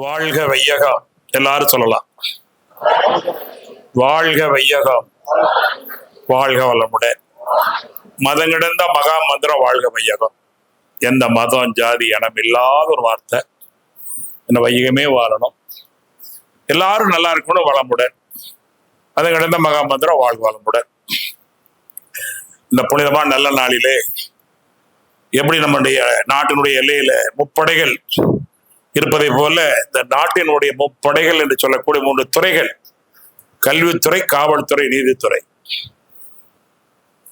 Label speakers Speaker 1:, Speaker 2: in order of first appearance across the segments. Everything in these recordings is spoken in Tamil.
Speaker 1: வாழ்க வையகம். எல்லாரும் சொல்லலாம். வாழ்க வையகம், வாழ்க வளமுடன். மதம் கிடந்த மகா மந்திரம் வாழ்க வையகம். எந்த மதம் ஜாதி இனம் இல்லாத ஒரு வார்த்தை. இந்த வையகமே வாழணும், எல்லாரும் நல்லா இருக்கணும், வளமுடன். மதம் கிடந்த மகா மந்திரம் வாழ்க வளமுடன். இந்த புனிதமான நல்ல நாளிலே எப்படி நம்முடைய நாட்டினுடைய எல்லையில முப்படைகள் இருப்பதை போல இந்த நாட்டினுடைய முப்படைகள் என்று சொல்லக்கூடிய 3 துறைகள், கல்வித்துறை, காவல்துறை, நீதித்துறை,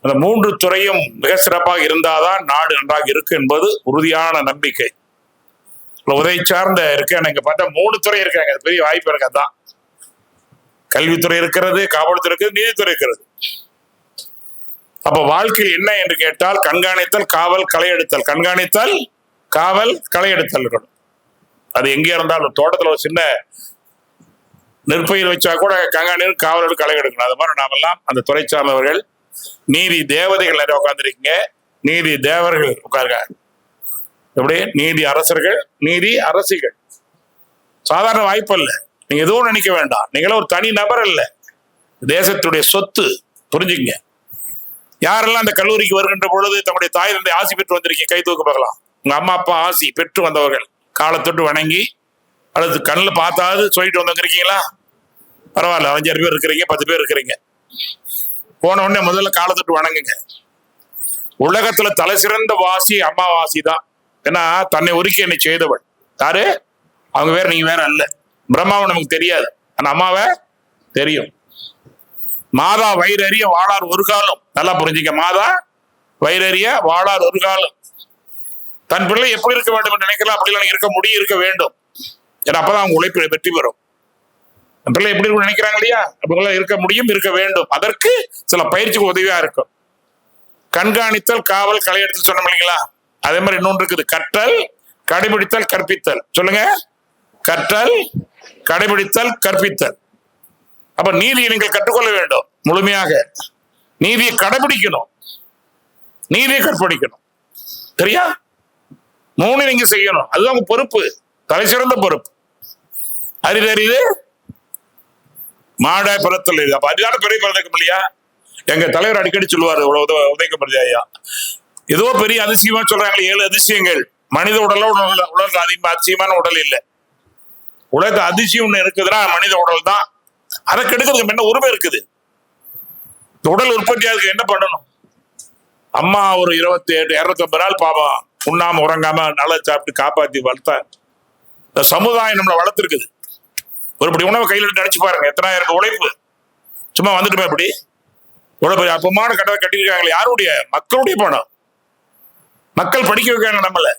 Speaker 1: அந்த 3 துறையும் மிக சிறப்பாக இருந்தாதான் நாடு நன்றாக இருக்கு என்பது உறுதியான நம்பிக்கை. உதவி சார்ந்த இருக்க நீங்க பார்த்தா 3 துறை இருக்காங்க. பெரிய வாய்ப்பு இருக்கு. அதான் கல்வித்துறை இருக்கிறது, காவல்துறை இருக்கிறது, நீதித்துறை இருக்கிறது. அப்ப வாழ்க்கையில் என்ன என்று கேட்டால் கண்காணித்தல், காவல், களை எடுத்தல். கண்காணித்தல், காவல், களை எடுத்தல் இருக்கணும். அது எங்கே இருந்தாலும் தோட்டத்தில் ஒரு சின்ன நெற்பயிர் வச்சா கூட கண்காணி, காவலோடு களை எடுக்கணும். அது மாதிரி நாமெல்லாம் அந்த துறை சார்ந்தவர்கள். நீதி தேவதைகள் நிறைய உட்கார்ந்துருக்கீங்க, நீதி தேவர்கள் உட்காருங்க. எப்படி நீதி அரசர்கள், நீதி அரசிகள். சாதாரண வாய்ப்பு அல்ல. நீங்க எதுவும் நினைக்க வேண்டாம். நீங்களும் ஒரு தனி நபர் அல்ல, தேசத்துடைய சொத்து. புரிஞ்சுங்க. யாரெல்லாம் அந்த கல்லூரிக்கு வருகின்ற பொழுது தம்முடைய தாய் தந்தை ஆசி பெற்று வந்திருக்கீங்க, கை தூக்க பார்க்கலாம். உங்க அம்மா அப்பா ஆசி பெற்று வந்தவர்கள், காலத்தொட்டு வணங்கி அல்லது கண்ணில் பார்த்தாவது சொல்லிட்டு வந்திருக்கீங்களா? பரவாயில்ல, 5 பேர் இருக்கிறீங்க, 10 பேர் இருக்கிறீங்க. போன உடனே முதல்ல காலத்தொட்டு வணங்குங்க. உலகத்துல தலை சிறந்த வாசி அம்மா வாசி தான். ஏன்னா தன்னை ஒருக்கி என்னை செய்தவள் யாரு? அவங்க வேற, நீங்க வேற அல்ல. பிரம்மாவை நமக்கு தெரியாது, ஆனா அம்மாவை தெரியும். மாதா வயிறறிய வாழார் ஒரு காலம். நல்லா புரிஞ்சுக்க. மாதா வயிறறிய வாழார் ஒரு காலம். தன் பிள்ளை எப்படி இருக்க வேண்டும் என்று நினைக்கலாம், அப்படி இருக்க முடியும், இருக்க வேண்டும். ஏன்னா அப்பதான் அவங்க உழைப்பு வெற்றி பெறும். தன் பிள்ளை எப்படி இருக்கும் நினைக்கிறாங்க இல்லையா, அப்படிலாம் இருக்க முடியும், இருக்க வேண்டும். அதற்கு சில பயிற்சிக்கு உதவியா இருக்கும். கண்காணித்தல், காவல், களை எடுத்து சொன்னோம் இல்லைங்களா? அதே மாதிரி இன்னொன்று இருக்குது, கற்றல், கடைபிடித்தல், கற்பித்தல். சொல்லுங்க. கற்றல், கடைபிடித்தல், கற்பித்தல். அப்ப நீதியை நீங்கள் கற்றுக்கொள்ள வேண்டும் முழுமையாக. நீதியை கடைபிடிக்கணும், நீதியை கற்பழிக்கணும். சரியா? 3 நீங்க செய்யணும். அதுதான் உங்க பொறுப்பு, தலை சிறந்த பொறுப்பு. அரிது மாடாய் பிறத்தல். அப்ப அதுதான் பெரிய பிறந்தக்கம் இல்லையா? எங்க தலைவர் அடிக்கடி சொல்லுவாரு, உதயகுமார் ஐயா, ஏதோ பெரிய அதிசயமா சொல்றாங்களே 7 அதிசயங்கள். மனித உடல உலக அதிசயமான உடல் இல்லை. உலக அதிசயம் ஒண்ணு இருக்குதுன்னா மனித உடல் தான். அதை கெடுக்கிறதுக்கு என்ன உரிமை இருக்குது? உடல் உற்பத்தியாருக்கு என்ன பண்ணணும்? அம்மா ஒரு 28 250 நாள் பாவம் உண்ணாம உறங்காம நல்லா சாப்பிட்டு காப்பாத்தி வளர்த்தா இந்த சமுதாயம் நம்மளை வளர்த்துருக்குது. ஒருபடி உணவை கையில் எடுத்து நினைச்சு பாருங்க, எத்தனாயிரம் உழைப்பு சும்மா வந்துட்டுமே. எப்படி இவ்வளவு அப்பமான கட்டளை கட்டியிருக்காங்களே, யாருடைய? மக்களுடைய பணம். மக்கள் படிக்க வைக்கிறாங்க, நம்மள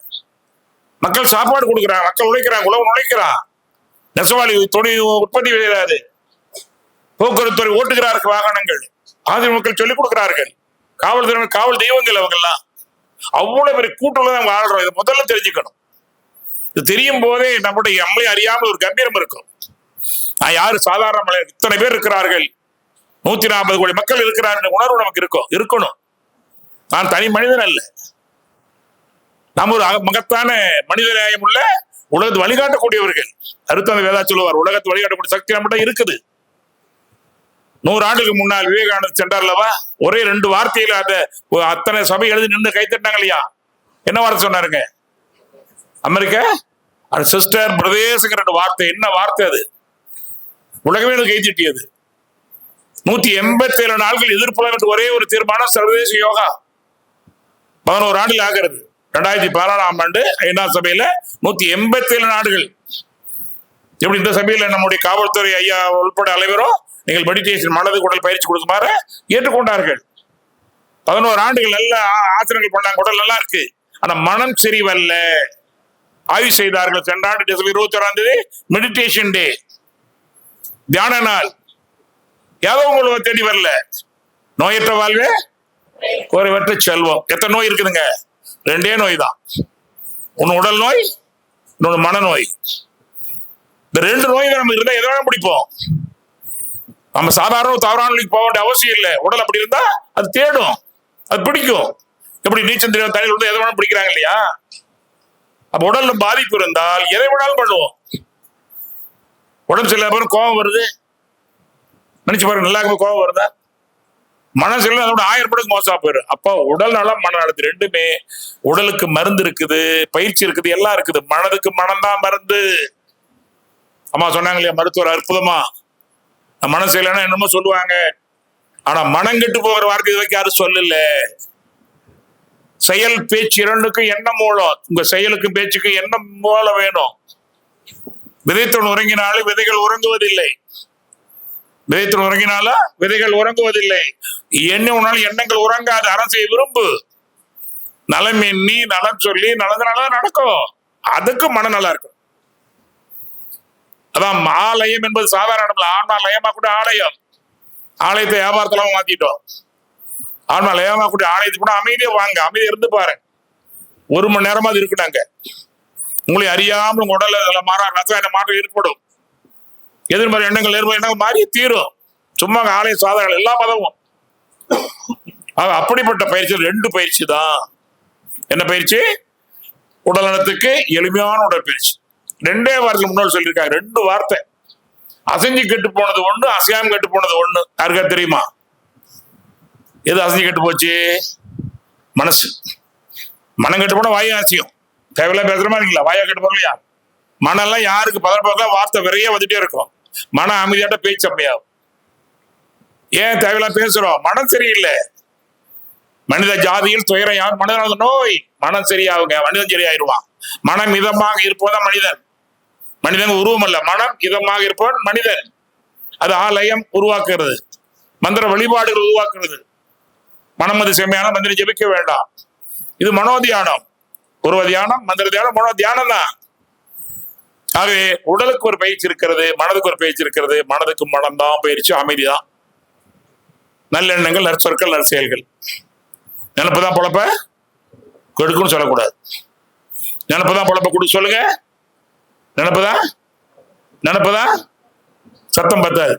Speaker 1: மக்கள் சாப்பாடு கொடுக்குறாங்க, மக்கள் உழைக்கிறாங்க, உழவு உழைக்கிறான். நெசவாளி துணி உற்பத்தி செய்கிறாரு, போக்குவரத்து ஓட்டுகிறார்கள் வாகனங்கள், ஆதிரி மக்கள் சொல்லிக் கொடுக்கிறார்கள், காவல்துறை காவல் தெய்வங்கள் அவங்கெல்லாம். அவ்வளவு பெரிய கூட்டம்ல நம்ம ஆடுறோம். இதை முதல்ல தெரிஞ்சுக்கணும். இது தெரியும் போதே நம்முடைய நம்மளை அறியாமல் ஒரு கம்பீரம் இருக்கும். நான் யாரு சாதாரண மனிதன், இத்தனை பேர் இருக்கிறார்கள், 140 கோடி மக்கள் இருக்கிறார்கள் உணர்வு நமக்கு இருக்கணும். நான் தனி மனிதன் அல்ல, நாம் ஒரு மகத்தான மனித நியாயம் உள்ள உலகத்தை வழிகாட்டக்கூடியவர்கள். அருத்தந்தை வேதா சொல்லுவார், உலகத்தை வழிகாட்டக்கூடிய சக்தி நம்மகிட்ட இருக்குது. 100 ஆண்டுக்கு முன்னால் விவேகானந்தர் சென்றார்லவா, ஒரே 2 வார்த்தையில அந்த அத்தனை சபை எழுதி நின்று கைத்தட்டாங்க இல்லையா? என்ன வார்த்தை சொன்னாருங்க? அமெரிக்கா சிஸ்டர் பிரதேசங்கிற 2 வார்த்தை. என்ன வார்த்தை அது? உலகமே கைத்திட்டியது. 187 நாட்கள் எதிர்ப்புலம் என்று ஒரே ஒரு தீர்மானம், சர்வதேச யோகா. 11 ஆண்டுகள் ஆகிறது. 2014ஆம் ஆண்டு ஐநா சபையில 187 நாடுகள். எப்படி இந்த சபையில நம்முடைய காவல்துறை ஐயா உள்பட அனைவரும் நீங்கள் மெடிடேஷன், மனது உடல் பயிற்சி கொடுக்குமாறு ஏற்றுக்கொண்டார்கள். 11 ஆண்டுகள் நல்ல ஆசிரியர்கள் பண்ணாங்க, உடல் நல்லா இருக்கு, ஆனா மனம் சரிவல்ல. ஆய்வு செய்தார்கள். சென்ற ஆண்டு டிசம்பர் 21ஆம் தேதி மெடிடேஷன் டே, தியான நாள். ஏதோ உங்களுக்கு தேடி வரல. நோயற்ற வாழ்வே குறைவற்ற செல்வம். எத்தனை நோய் இருக்குதுங்க? 2 நோய் தான். ஒன்னு உடல் நோய், இன்னொன்னு மனநோய். இந்த 2 நோய் நம்ம இருந்தா எதை வேணா பிடிப்போம். நம்ம சாதாரண தவறான போக வேண்டிய அவசியம் இல்லை. உடல் அப்படி இருந்தா அது தேடும், அது பிடிக்கும். எப்படி நீச்சல் தெரியும் தண்ணியில் வந்து எதை வேணாலும் பிடிக்கிறாங்க இல்லையா? அப்ப உடல்ல பாதிப்பு இருந்தால் எதை வேணாலும் பண்ணுவோம். உடம்பு சரியில்லாத பிறகு கோபம் வருது. நினைச்சு பாருங்க, நல்லா இருக்கும் கோபம் வருதா? மனம் சரியில்லை, அதோட 1000 மடங்கு மோசமா போயிடும். அப்போ உடல் நலம் மன நலத்து ரெண்டுமே. உடலுக்கு மருந்து இருக்குது, பயிற்சி இருக்குது, எல்லாம் இருக்குது. மனதுக்கு மனம் தான் மருந்து. அம்மா சொன்னாங்க இல்லையா மருத்துவர் அற்புதமா, மனம் சரியில்லைன்னா என்னமோ சொல்லுவாங்க. ஆனா மனம் கெட்டு போகிற வார்த்தை இது வரைக்கும் யாரும் சொல்லல. செயல் பேச்சு இரண்டுக்கும் எண்ணம் மூலம். உங்க செயலுக்கும் பேச்சுக்கும் எண்ணம் மூலம் வேணும். விதைத்தவன் உறங்கினாலும் விதைகள் உறங்குவதில்லை. விதைத்தவன் உறங்கினால விதைகள் உறங்குவதில்லை. எண்ணம் எண்ணங்கள் உறங்காது. அரசை விரும்பு, நலம் எண்ணி நலம் சொல்லி நல்லதுனால நடக்கும். அதுக்கு மன நல்லா இருக்கும். அதான் ஆலயம் என்பது சாதாரண ஆன்மா லயமா கூட ஆலயம். ஆலயத்தை வியாபாரத்துல மாத்திட்டோம். ஆன்மா லயமா கூட ஆலயத்தை கூட அமைதியா வாங்க, அமைதியா இருந்து பாருங்க. 1 மணி நேரமா அது இருக்கணுங்க. உங்களை அறியாமல் உங்க உடல்ல ரசாயன மாற்றம் ஏற்படும். எதிர்மறை எண்ணங்கள் எண்ணங்கள் மாறி தீரும். சும்மா ஆலய சாதனை எல்லா மதமும். அப்படிப்பட்ட பயிற்சி 2 பயிற்சி தான். என்ன பயிற்சி? உடல் நலத்துக்கு எளிமையான உடற்பயிற்சி. 2 வார்த்தை முன்னாள் சொல்லியிருக்காங்க. 2 வார்த்தை. அசைஞ்சு கெட்டு போனது ஒண்ணு, அசையாம கெட்டு போனது ஒண்ணு. யாருக்கா தெரியுமா? எது அசைஞ்சு கெட்டு போச்சு? மனசு. மனம் கெட்டு போனா வாயும் அசையும். தேவையில்லாம் பேசுற மாதிரி இருக்கீங்களா? வாயா கெட்டு போகலையா? மனம் எல்லாம் யாருக்கு பதறப்பா வார்த்தை விரைய வந்துட்டே இருக்கும். மன அமைதியாட்ட பேச்சு அம்மையாகும். ஏன் தேவையில்லாம் பேசுறோம்? மனம் சரியில்லை. மனித ஜாதியில் துயரம் யார்? மனிதன் நோய். மனம் சரியாகுங்க, மனிதன் சரியாயிருவான். மனம் இதமாக இருப்பதுதான் மனிதன். மனிதன் உருவம் அல்ல, மனம் இதமாக இருப்பவன் மனிதன். அது ஆலயம் உருவாக்குறது, மந்திர வழிபாடுகள் உருவாக்குறது. மனம் அது செம்மையான மந்திரம் ஜெபிக்க வேண்டாம். இது மனோதியானம். உருவ தியானம், மந்திர தியானம், மனோ தியானம் தான். ஆகவே உடலுக்கு ஒரு பயிற்சி இருக்கிறது, மனதுக்கு ஒரு பயிற்சி இருக்கிறது. மனதுக்கு மனம் தான் பயிற்சி, அமைதிதான். நல்லெண்ணங்கள், நற்சொற்கள், நற்செயல்கள். நினப்புதான் பொழப்ப கொடுக்குன்னு சொல்லக்கூடாது. நினப்புதான் பொழப்ப கொடுக்க சொல்லுங்க. நினப்புதான் சத்தம் பத்தாது.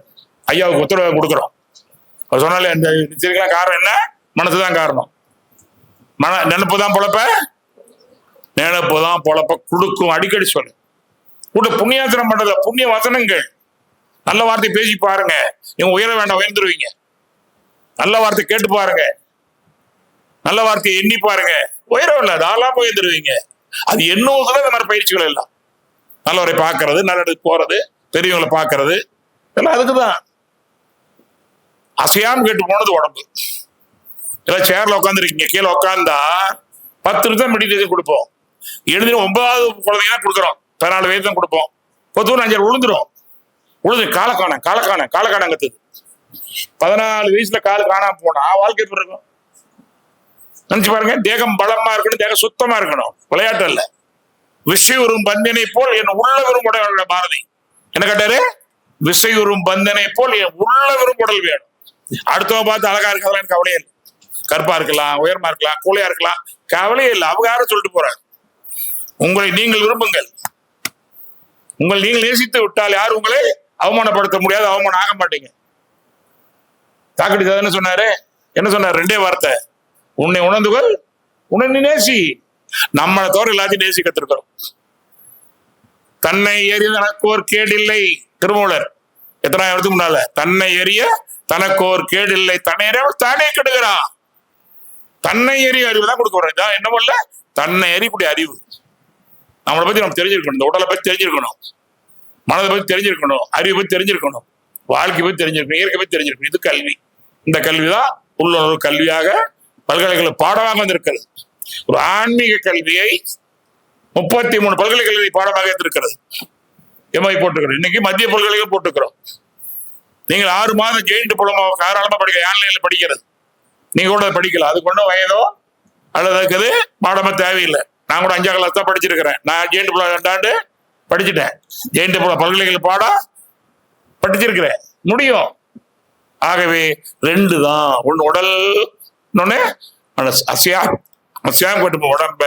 Speaker 1: ஐயாவுக்கு உத்தரவு கொடுக்குறோம். அவர் சொன்னாலே அந்த நிச்சயம் காரணம் என்ன? மனசுதான் காரணம். நினப்புதான் பொழப்ப, நினப்புதான் பொழப்ப கொடுக்கும். அடிக்கடி சொல்லு. கூட புண்ணியாசனம் பண்றதுல புண்ணிய வசனங்கள். நல்ல வார்த்தை பேசி பாருங்க, நீங்க உயர வேண்டாம், உயர்ந்துருவீங்க. நல்ல வார்த்தை கேட்டு பாருங்க, நல்ல வார்த்தையை எண்ணி பாருங்க, உயரம் இல்லை, தாராளமா உயர்ந்துருவீங்க. அது எண்ணுவதுதான் இந்த மாதிரி பயிற்சிகள் எல்லாம். நல்லவரை பார்க்கறது, நல்ல இடத்துக்கு போறது, பெரியவங்களை பார்க்கறது, இதெல்லாம் அதுக்குதான். அசையாம கேட்டு போனது உடம்பு. எல்லாம் சேர்ல உட்காந்துருக்கீங்க, கீழே உட்காந்தா 10 நிமிஷம் மெடிடேஷன் கொடுப்போம். எழுதி 9வது குழந்தைங்க கொடுக்குறோம். 14 வயசு தான் கொடுப்போம். 10 5 விழுந்துரும். காலக்கானங்கத்துது. 14 வயசுல கால் காணாம போனா வாழ்க்கை எப்படி இருக்கும்? நினைச்சு பாருங்க. தேகம் பலமா இருக்கணும், தேகம் சுத்தமா இருக்கணும். விளையாட்டு அல்ல. விசையுறும் பந்தனை போல் என் உள்ளவரும் உடல். பாரதி என்ன கேட்டாரு? விசையுறும் பந்தனை போல் என் உள்ளவரும் உடல் வேணும். அடுத்தவங்க பார்த்து அழகா இருக்கலாம் எனக்கு கவலையே இல்லை. கருப்பா இருக்கலாம், உயர்மா இருக்கலாம், கூலையா இருக்கலாம், கவலையே இல்லை. அவங்க யாரும் சொல்லிட்டு போறாங்க. உங்களை நீங்கள் விரும்புங்கள். உங்களை நீங்கள் நேசித்து விட்டால் யாரும் உங்களை அவமானப்படுத்த முடியாது, அவமானம் ஆக மாட்டீங்க. தாக்கடி என்ன சொன்னாரு? என்ன சொன்னார்? 2 வார்த்தை. உன்னை உணர்ந்துகள், உன்னை நேசி. நம்மளை தவிர எல்லாத்தையும் நேசி கத்திருக்கிறோம். தன்னை எறிய தனக்கோர் கேடில்லை. திருமூலர் எத்தனாயிரம் வருஷத்துக்கு முன்னால. தன்னை எறிய தனக்கோர் கேடில்லை, தன்னை தானே கெடுகிறான். தன்னை எறிய அறிவு தான் கொடுக்க. இதான் என்ன பண்ணல, தன்னை எறியக்கூடிய அறிவு. நம்மளை பத்தி நம்ம தெரிஞ்சிருக்கணும். இந்த உடலை பத்தி தெரிஞ்சிருக்கணும், மனதை பத்தி தெரிஞ்சிருக்கணும், அறிவை பத்தி தெரிஞ்சிருக்கணும், வாழ்க்கை பத்தி தெரிஞ்சிருக்கணும், இயற்கை பத்தி தெரிஞ்சிருக்கணும். இது கல்வி. இந்த கல்விதான் உள்ளுணர்வு கல்வியாக பல்கலைக்கழக பாடமாக வந்திருக்கிறது. ஒரு ஆன்மீக கல்வியை 33 பல்கலைக்கழக பாடமாக இருக்கிறது. எம்ஐ போட்டுக்கிறோம். இன்னைக்கு மத்திய பல்கலைக்கழகம் போட்டுக்கிறோம். நீங்கள் 6 மாதம் ஜெயிண்ட் டிப்ளமோ தாராளமா படிக்க, ஆன்லைன்ல படிக்கிறது. நீங்க கூட படிக்கலாம். அது கொண்டு வயதோ அல்லது இருக்குது பாடமா தேவையில்லை. நான் கூட 5ஆம் கிளாஸ் தான் படிச்சிருக்கிறேன். நான் ஜெயிண்ட் டிப்ளமோ 2 ஆண்டு படிச்சுட்டேன். ஜெயிண்ட் டிப்ளமோ பல்கலைக்கழக பாடம் படிச்சிருக்கிறேன். முடியும். ஆகவே 2 தான். ஒன்று உடல், இன்னொன்னு அசையாம கொண்டு உடம்ப.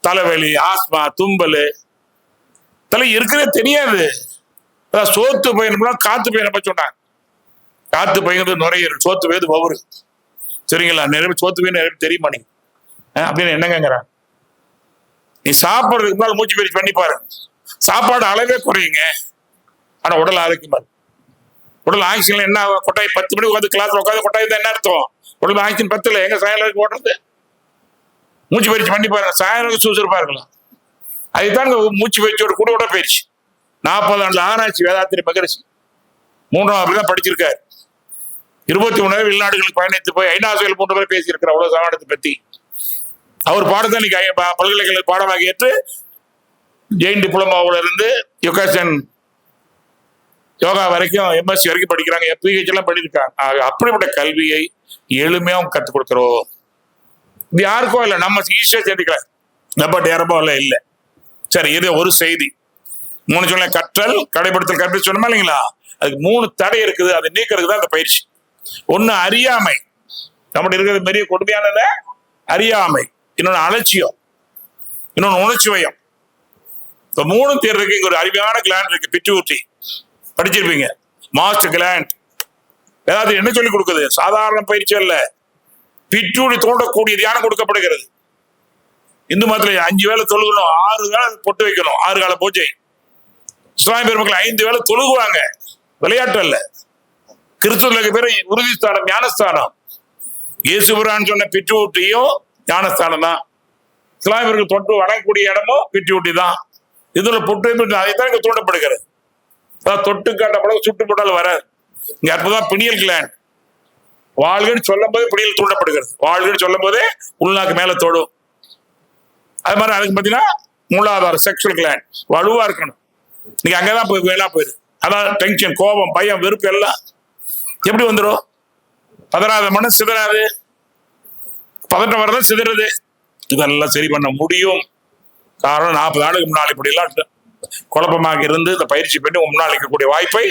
Speaker 1: தலைவலி, ஆஸ்மா, தும்பல், தலை இருக்கிறதே தெரியாது. அதான் சோத்து பையன் காத்து பையனை சொன்னாங்க. காத்து பையன் நுரையீரல், சோத்து பையது வவுறு. சரிங்களா? நிறைய சோத்து பையன் நிறைய தெரியுமா நீங்க அப்படின்னு என்னங்கிறாங்க. நீ சாப்பிட்றதுக்கு முன்னால் மூச்சு பயிற்சி பண்ணி பாருங்க. சாப்பாடு அளவே குறையுங்க. ஆனா உடல் ஆரோக்கியமா இருக்கும். உடல் ஆக்சிஜன் என்ன ஆகும்? கொட்டாய் 10 மணிக்கு உட்காந்து கிளாஸ்ல உட்காந்து கொட்டாய் தான் என்ன அர்த்தம்? உடல் ஆக்சிஜன் 10 எங்க சாயலுக்கு ஓடுறது? மூச்சு பயிற்சி பண்ணி பாருங்க, சாயலுக்கு சுறுசுறுப்பா இருக்கலாம். அதுதான் மூச்சு பயிற்சியோட கூட உடற்பயிற்சி. 40 ஆண்டு ஆராய்ச்சி வேதாத்திரி மகரிஷி 3ஆம் தான் படிச்சிருக்காரு. 21 வெளிநாடுகளுக்கு பயணித்து போய் ஐநாசுகள் 3 பேர் பேசியிருக்கிறார் உலக சமாதானத்தை பத்தி. அவர் பாடத்தை இன்னைக்கு பல்கலைக்கழக பாடமாக ஏற்று ஜெயின் டிப்ளமாவுல இருந்து யுகாசன் யோகா வரைக்கும் எம்எஸ்சி வரைக்கும் படிக்கிறாங்க, பிஹெச் எல்லாம் படிச்சிருக்காங்க. அப்படிப்பட்ட கல்வியை எளிமையாகவும் கற்றுக் கொடுக்கிறோம். இது யாருக்கோ இல்லை, நம்ம ஈஸியா சேர்த்துக்கலாம், நம்ம நேரமோ இல்லை. சரி, இது ஒரு செய்தி. 3 சொல்ல கற்றல், கடைபிடித்தல், கற்பித்தல் சொன்னோமா இல்லைங்களா? அதுக்கு 3 தடை இருக்குது. அதை நீக்கிறதுக்கு தான் அந்த பயிற்சி. ஒண்ணு அறியாமை, நம்மகிட்ட இருக்கிறது பெரிய கொடுமையானது அறியாமை. இன்னொன்னு அலட்சியம், இன்னொன்னு உணர்ச்சி வயம். இந்த 3 தேர்றதுக்கு இங்க ஒரு அருமையான கிளாண்ட் இருக்கு, பிட்யூட்டரி. படிச்சிருப்பீங்க, மாஸ்டர் கிளாண்ட். ஏதாவது என்ன சொல்லி கொடுக்குது? சாதாரண பயிற்சி அல்ல, பிட்யூட்டரி தோண்டக்கூடிய தியானம் கொடுக்கப்படுகிறது. இந்து மதத்துல 5 வேளை தொழுகணும், 6 வேளை பொட்டு வைக்கணும், 6 கால பூஜை. இஸ்லாமிய பெருமக்கள் 5 வேளை தொழுகுவாங்க, விளையாட்டு அல்ல. கிறிஸ்துவர்களுக்கு பேரு உறுதிஸ்தானம், ஞானஸ்தானம். இயேசுபிரான் சொன்ன பிட்யூட்டியும் ஞானஸ்தானம் தான். இஸ்லாமியர்கள் தொட்டு வணங்கக்கூடிய இடமும் பிட்யூட்டி தான். இதுல பொட்டு அதைத்தான் இங்க தூண்டப்படுகிறது. தொட்டு காட்டப்பட சுட்டு போட்டால் வராது. இங்க அற்புதமா பிணியல் கிளாண்ட். வாழ்கன்னு சொல்லும் போதே பிணியல் தூண்டப்படுகிறது. வாழ்கன்னு சொல்லும் போதே உள்நாக்கு மேல தொடும். அது மாதிரி அதுக்கு பார்த்தீங்கன்னா மூலாதாரம், செக்ஷுவல் கிளாண்ட் வலுவா இருக்கணும். நீங்க அங்கதான் போய் வேணா போயிரு. அதான் டென்ஷன், கோபம், பயம், வெறுப்பு எல்லாம் எப்படி வந்துடும்? பதறாத மனம் சிதறாது, பதட்டம் வரதான் சிதறது. இதெல்லாம் சரி பண்ண முடியும். காரணம் 40 ஆண்டுக்கு முன்னாள் இப்படி எல்லாம் குழப்பமாக இருந்து இந்த பயிற்சி பண்ணி முன்னால் இருக்கக்கூடிய வாய்ப்பை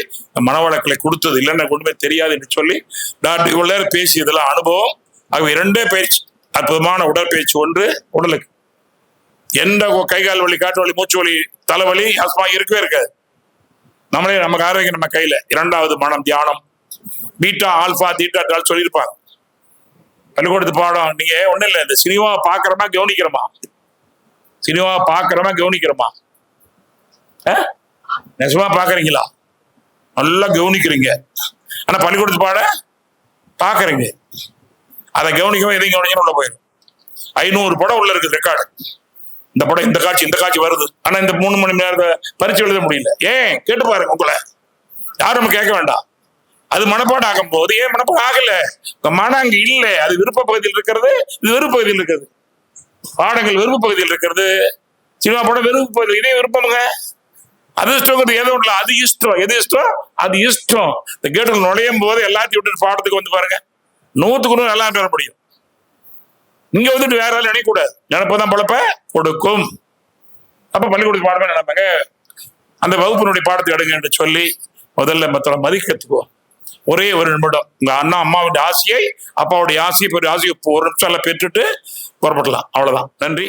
Speaker 1: மனவளக்கலை கொடுத்தது. இல்லைன்னா கொண்டு தெரியாது என்று சொல்லி டாக்டர் இவ்வளவு நேரம் பேசி இதெல்லாம் அனுபவம். ஆகவே 2 பயிற்சி, அற்புதமான உடற்பயிற்சி. ஒன்று உடலுக்கு எந்த கை கால் வலி, காற்று வலி, மூச்சு வலி, தலைவலி, ஆஸ்மா இருக்கவே இருக்காது. நம்மளே நமக்கு ஆரோக்கியம் நம்ம கையில. 2வது மனம், தியானம். பீட்டா, ஆல்பா, தீட்டா சொல்லியிருப்பாங்க பள்ளிக்கூடத்து பாடம். நீங்க ஒண்ணும் இல்லை, இந்த சினிமா பாக்குறமா கவனிக்கிறோமா? சினிமா பாக்குறமா கவனிக்கிறோமா? நெசமா பாக்குறீங்களா? நல்லா கவனிக்கிறீங்க. ஆனா பள்ளிக்கூடத்து பாட பாக்குறீங்க, அதை கவனிக்கவும் எதையும் கவனிக்கணும் உள்ள போயிடும். 500 படம் உள்ள இருக்குது ரெக்கார்டு. இந்த படம் இந்த காட்சி வருது. ஆனா இந்த 3 மணி நேரத்தை பரிச்சு எழுத முடியல. ஏன் கேட்டு பாருங்க, உங்களை யாரும் நம்ம கேட்க வேண்டாம். அது மனப்பாடம் ஆகும் போது ஏன் மனப்பாடம் ஆகல? மனம் அங்க இல்ல. அது விருப்ப பகுதியில் இருக்கிறது, இது வெறுப்பு பகுதியில் இருக்கிறது. பாடங்கள் விருப்ப பகுதியில் இருக்கிறது, சினிமா படம் வெறுப்பு பகுதி. இதே விருப்பமுங்க. அதிர்ஷ்டம் ஏதோ இல்லை, அது இஷ்டம். எது இஷ்டம்? அது இஷ்டம். இந்த கேட்டு நுழையும் போது எல்லாத்தையும் விட்டு பாடத்துக்கு வந்து பாருங்க, 100க்கு 100 நல்லா பெற முடியும். இங்க வந்துட்டு வேற ஆள் நினைக்கூடாது. நினைப்பதான் பழப்ப கொடுக்கும். அப்ப பள்ளிக்கூடத்து பாடமே நினைப்பாங்க, அந்த வகுப்பினுடைய பாடத்தை எடுங்க என்று சொல்லி முதல்ல மற்ற மதிக்கத்துக்குவோம். ஒரே ஒரு நிமிடம் உங்க அம்மாவுடைய ஆசையை, அப்பாவுடைய ஆசையை, பெரிய ஆசையை ஒரு நிமிஷம் பெற்றுட்டு புறப்படலாம். அவ்வளவுதான். நன்றி.